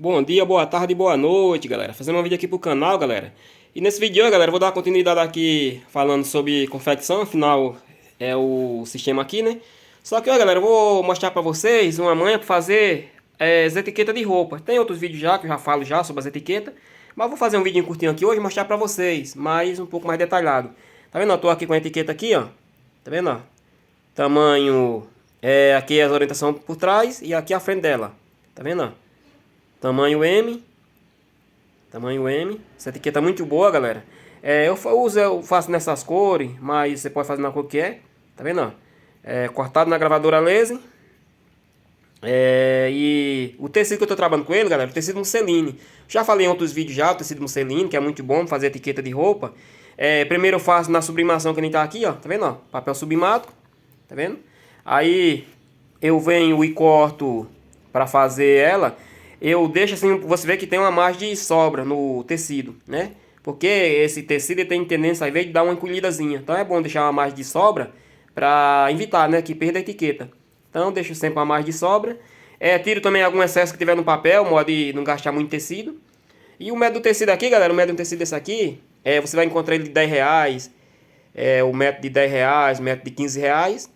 Bom dia, boa tarde, boa noite, galera. Fazendo um vídeo aqui pro canal, galera. E nesse vídeo, galera, eu vou dar continuidade aqui falando sobre confecção. Afinal, é o sistema aqui, né? Só que, ó, galera, eu vou mostrar pra vocês uma manha pra fazer as etiquetas de roupa. Tem outros vídeos já que eu já falo já sobre as etiquetas. Mas eu vou fazer um vídeo curtinho aqui hoje e mostrar pra vocês, mas um pouco mais detalhado. Tá vendo? Eu tô aqui com a etiqueta aqui, ó. Tá vendo, ó? Tamanho, aqui as orientações por trás e aqui a frente dela. Tá vendo, ó? Tamanho M. Tamanho M. Essa etiqueta é muito boa, galera. Eu faço nessas cores, mas você pode fazer na cor que é. Tá vendo, ó? Cortado na gravadora laser. E o tecido que eu tô trabalhando com ele, galera, o tecido musseline. Já falei em outros vídeos já, o tecido musseline, que é muito bom fazer etiqueta de roupa. Primeiro eu faço na sublimação que nem tá aqui, ó. Tá vendo, ó? Papel subimato. Tá vendo? Aí eu venho e corto pra fazer ela. Eu deixo assim, você vê que tem uma margem de sobra no tecido, né? Porque esse tecido ele tem tendência a dar uma encolhidazinha. Então é bom deixar uma margem de sobra para evitar, né, que perda a etiqueta. Então eu deixo sempre uma margem de sobra. Tiro também algum excesso que tiver no papel, modo de não gastar muito tecido. E o método do tecido aqui, galera, o método do tecido desse aqui, você vai encontrar ele de R$ 10. O método de R$ 10, o método de R$ 15.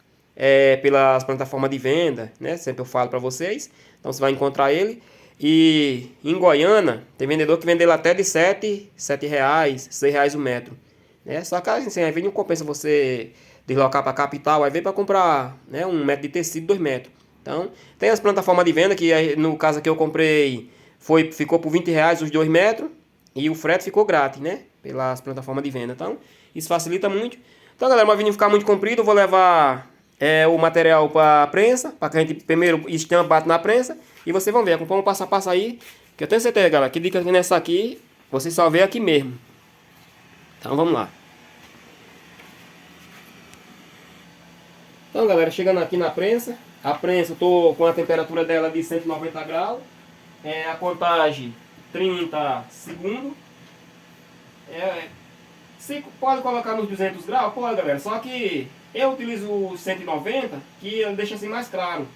Pelas plataformas de venda, né? Sempre eu falo para vocês. Então você vai encontrar ele. E em Goiânia, tem vendedor que vende ele até de R$ 7, R$ 6 o metro, né? Só que assim, às vezes não compensa você deslocar para a capital, aí vem para comprar, né, um metro de tecido, 2 metros. Então, tem as plataformas de venda que no caso aqui eu comprei, ficou por R$ 20 os 2 metros e o frete ficou grátis, né? Pelas plataformas de venda. Então, isso facilita muito. Então, galera, mas vindo ficar muito comprido, eu vou levar o material para prensa, para que a gente primeiro estampa, bate na prensa. E vocês vão ver, acompanha o passo a passo aí, que eu tenho certeza, galera, que dica nessa aqui, vocês só vê aqui mesmo. Então vamos lá. Então, galera, chegando aqui na prensa, a prensa eu tô com a temperatura dela de 190 graus, a contagem 30 segundos. Se pode colocar nos 200 graus, pode, galera, só que eu utilizo o 190, que ele deixa assim mais claro.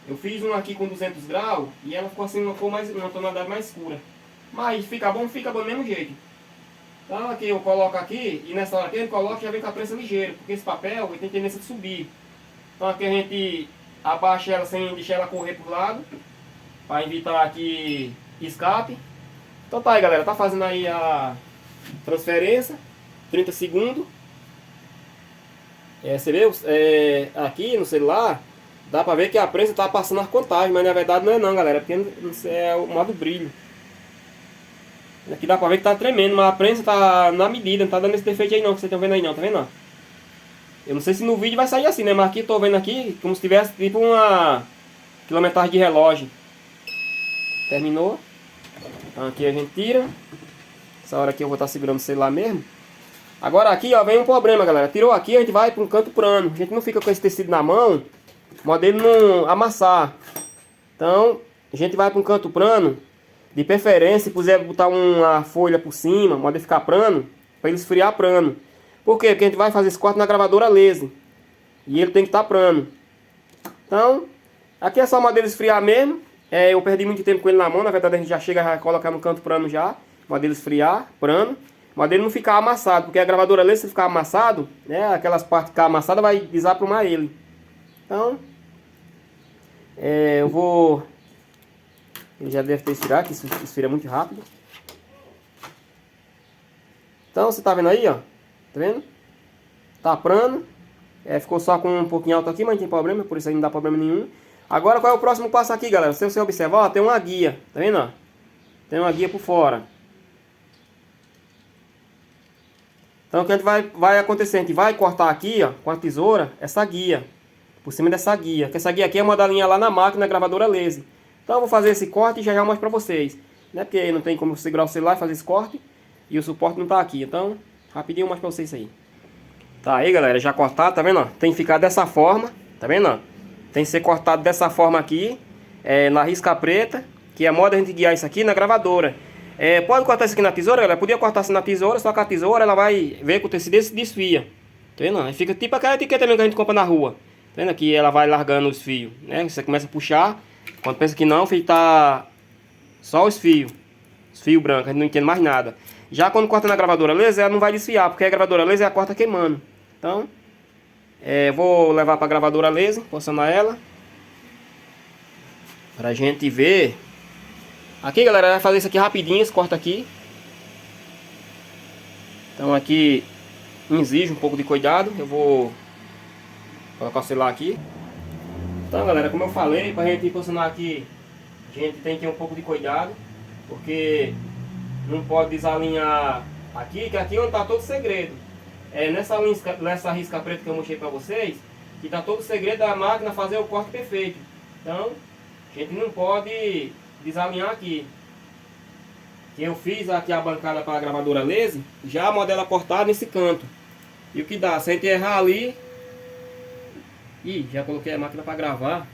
Eu fiz um aqui com 200 graus e ela ficou assim, uma tonalidade mais escura. Mas fica bom do mesmo jeito. Então aqui eu coloco aqui e nessa hora aqui a gente coloca e já vem com a prensa ligeira, porque esse papel ele tem tendência de subir. Então aqui a gente abaixa ela sem deixar ela correr por lado, para evitar que escape. Então tá aí, galera, tá fazendo aí a transferência, 30 segundos. Você vê, aqui no celular dá pra ver que a prensa tá passando as contagens, mas na verdade não é não, galera, porque é o modo brilho. Aqui dá pra ver que tá tremendo, mas a prensa tá na medida, não tá dando esse defeito aí não, que vocês estão vendo aí não, tá vendo? Ó? Eu não sei se no vídeo vai sair assim, né, mas aqui tô vendo aqui como se tivesse tipo uma quilometragem de relógio. Terminou. Então aqui a gente tira. Essa hora aqui eu vou estar segurando o celular mesmo. Agora aqui, ó, vem um problema, galera. Tirou aqui, a gente vai para um canto plano. A gente não fica com esse tecido na mão, o modelo não amassar. Então, a gente vai para um canto plano. De preferência, se puder botar uma folha por cima, o modelo ficar plano, para ele esfriar plano. Por quê? Porque a gente vai fazer esse corte na gravadora laser. E ele tem que estar plano. Então, aqui é só o modelo esfriar mesmo. Eu perdi muito tempo com ele na mão. Na verdade, a gente já chega a colocar no canto plano já. O modelo esfriar, plano. O modelo não ficar amassado, porque a gravadora laser, se ficar amassado, né, aquelas partes que ficar amassadas vai desaprumar ele. Então, eu vou... Ele já deve ter esfriado, que isso esfria muito rápido. Então, você tá vendo aí, ó? Tá vendo? Tá plano. Ficou só com um pouquinho alto aqui, mas não tem problema, por isso aí não dá problema nenhum. Agora, qual é o próximo passo aqui, galera? Se você observar, ó, tem uma guia, tá vendo, ó? Tem uma guia por fora. Então, o que a gente vai acontecer? A gente vai cortar aqui, ó, com a tesoura, essa guia. Por cima dessa guia. Que essa guia aqui é uma da linha lá na máquina, gravadora laser. Então, eu vou fazer esse corte e já mostro pra vocês. Né? Porque não tem como segurar o celular e fazer esse corte. E o suporte não tá aqui. Então, rapidinho eu mostro pra vocês isso aí. Tá aí, galera, já cortado, tá vendo? Ó? Tem que ficar dessa forma, tá vendo? Ó? Tem que ser cortado dessa forma aqui, na risca preta, que é a moda a gente guiar isso aqui na gravadora. Pode cortar isso aqui na tesoura, galera, podia cortar assim na tesoura, só que a tesoura ela vai ver que o tecido se desfia. Tá vendo? Aí fica tipo aquela etiqueta mesmo que a gente compra na rua. Tá vendo? Aqui ela vai largando os fios, né? Você começa a puxar, quando pensa que não, o fio tá Só os fios. Os fios brancos, a gente não entende mais nada. Já quando corta na gravadora laser, ela não vai desfiar, porque a gravadora laser ela corta queimando. Então, vou levar para a gravadora laser, posicionar ela. Pra gente ver. Aqui, galera, vai fazer isso aqui rapidinho, esse corta aqui. Então aqui exige um pouco de cuidado. Eu vou colocar o celular aqui. Então, galera, como eu falei, pra gente posicionar aqui, a gente tem que ter um pouco de cuidado, porque não pode desalinhar aqui, que aqui é onde tá todo o segredo. Nessa risca preta que eu mostrei pra vocês, que tá todo o segredo da máquina fazer o corte perfeito. Então, a gente não pode desalinhar aqui. Que eu fiz aqui a bancada para a gravadora laser, já a modela cortada nesse canto. E o que dá? Se a gente errar ali... Ih, já coloquei a máquina para gravar.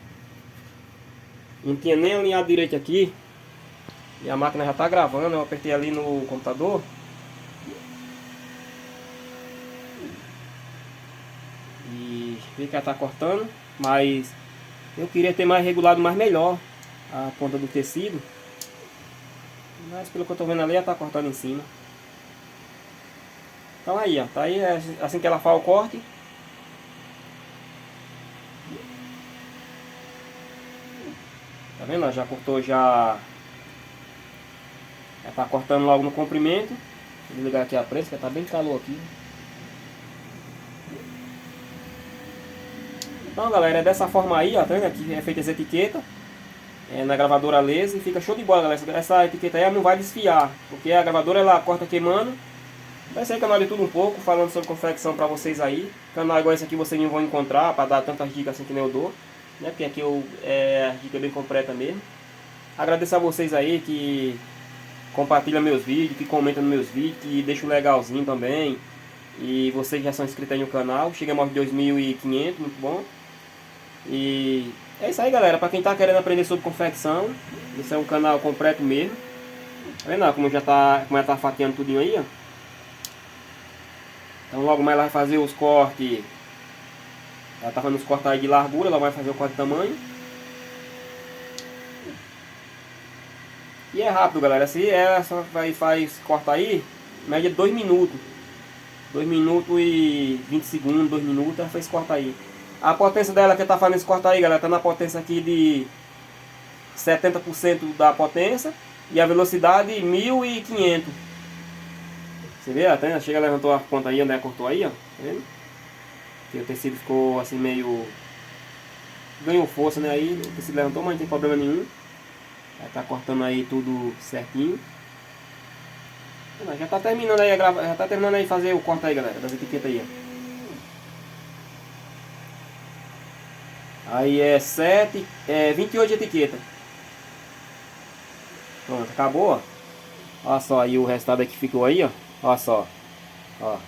Não tinha nem alinhado direito aqui. E a máquina já está gravando. Eu apertei ali no computador. E vi que ela está cortando. Mas eu queria ter mais regulado mais melhor a ponta do tecido. Mas pelo que eu estou vendo ali, ela está cortando em cima. Então aí, ó, tá aí, assim que ela faz o corte. Tá vendo? Ela já cortou, já tá cortando logo no comprimento. Vou ligar aqui a prensa, que tá bem calor aqui. Então, galera, é dessa forma aí, ó, tá vendo? Aqui é feita essa etiqueta. Na gravadora laser, fica show de bola, galera. Essa etiqueta aí não vai desfiar, porque a gravadora ela corta queimando. Vai ser canal de tudo um pouco, falando sobre confecção pra vocês aí. Canal igual esse aqui vocês não vão encontrar pra dar tantas dicas assim que nem eu dou, né? Porque aqui a dica é bem completa mesmo. Agradeço a vocês aí que compartilham meus vídeos, que comentam nos meus vídeos, que deixam legalzinho também. E vocês já são inscritos aí no canal. Chegamos aos 2.500, muito bom. E é isso aí, galera. Pra quem tá querendo aprender sobre confecção, esse é um canal completo mesmo. Tá vendo como já tá fatiando tudinho aí, ó. Então logo mais ela vai fazer os cortes. Ela tá fazendo os cortes aí de largura, ela vai fazer o corte de tamanho. E é rápido, galera. Se ela só faz cortar aí, média de 2 minutos. 2 minutos e 20 segundos, 2 minutos, ela fez cortar aí. A potência dela que tá fazendo esse corte aí, galera, tá na potência aqui de 70% da potência. E a velocidade 1.500. Você vê, até chega, levantou a ponta aí, onde cortou aí, ó. Tá vendo? Que o tecido ficou assim meio... ganhou força, né? Aí o tecido levantou, mas não tem problema nenhum. Já tá cortando aí tudo certinho. Já tá terminando aí já tá terminando aí fazer o corte aí, galera, das etiquetas aí, ó. Aí 28 etiquetas. Pronto, acabou, ó. Olha só aí o resultado que ficou aí, ó. Olha só. Ó, tá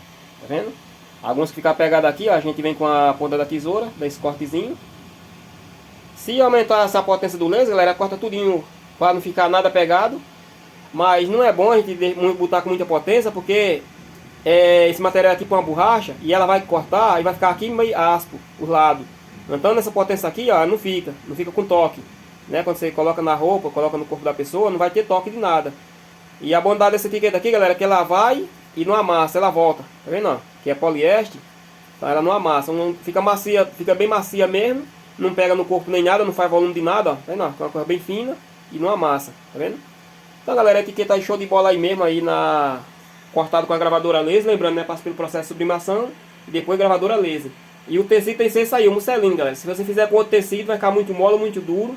vendo? Alguns que ficam pegados aqui, ó, a gente vem com a ponta da tesoura, desse cortezinho. Se aumentar essa potência do laser, galera, corta tudinho para não ficar nada pegado. Mas não é bom a gente botar com muita potência, porque esse material é tipo uma borracha e ela vai cortar e vai ficar aqui meio aspo, os lados. Então nessa potência aqui, ó, não fica com toque, né? Quando você coloca na roupa, coloca no corpo da pessoa, não vai ter toque de nada. E a bondade dessa etiqueta aqui, galera, é que ela vai e não amassa, ela volta. Tá vendo, ó? Que é poliéster, então ela não amassa, não fica macia, fica bem macia mesmo. Não pega no corpo nem nada, não faz volume de nada, ó. Tá vendo, ó? É uma coisa bem fina e não amassa, tá vendo? Então, galera, a etiqueta aí show de bola aí mesmo, aí cortado com a gravadora laser, lembrando, né? Passa pelo processo de sublimação e depois gravadora laser. E o tecido tem que ser isso aí, o musselino, galera. Se você fizer com outro tecido, vai ficar muito mole, muito duro.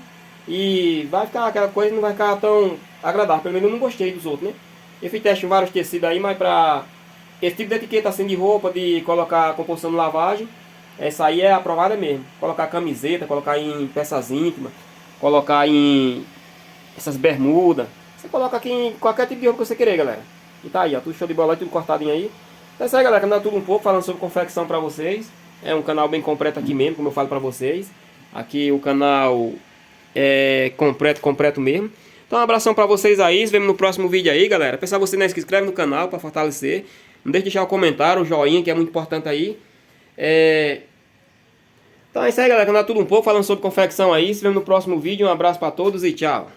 E vai ficar aquela coisa, não vai ficar tão agradável. Pelo menos eu não gostei dos outros, né? Eu fiz teste em vários tecidos aí, mas pra esse tipo de etiqueta assim de roupa, de colocar composição de lavagem, essa aí é aprovada mesmo. Colocar camiseta, colocar em peças íntimas, colocar em essas bermudas. Você coloca aqui em qualquer tipo de roupa que você querer, galera. E tá aí, ó, tudo show de bola, tudo cortadinho aí. Então é isso aí, galera, canal tudo um pouco, falando sobre confecção pra vocês. É um canal bem completo aqui mesmo, como eu falo pra vocês. Aqui o canal é completo mesmo. Então um abração pra vocês aí, se vemos no próximo vídeo aí, galera. Pensar você não se inscreve no canal pra fortalecer. Não deixe de deixar o comentário, o joinha, que é muito importante aí. Então é isso aí, galera, canal tudo um pouco, falando sobre confecção aí. Se vemos no próximo vídeo, um abraço pra todos e tchau.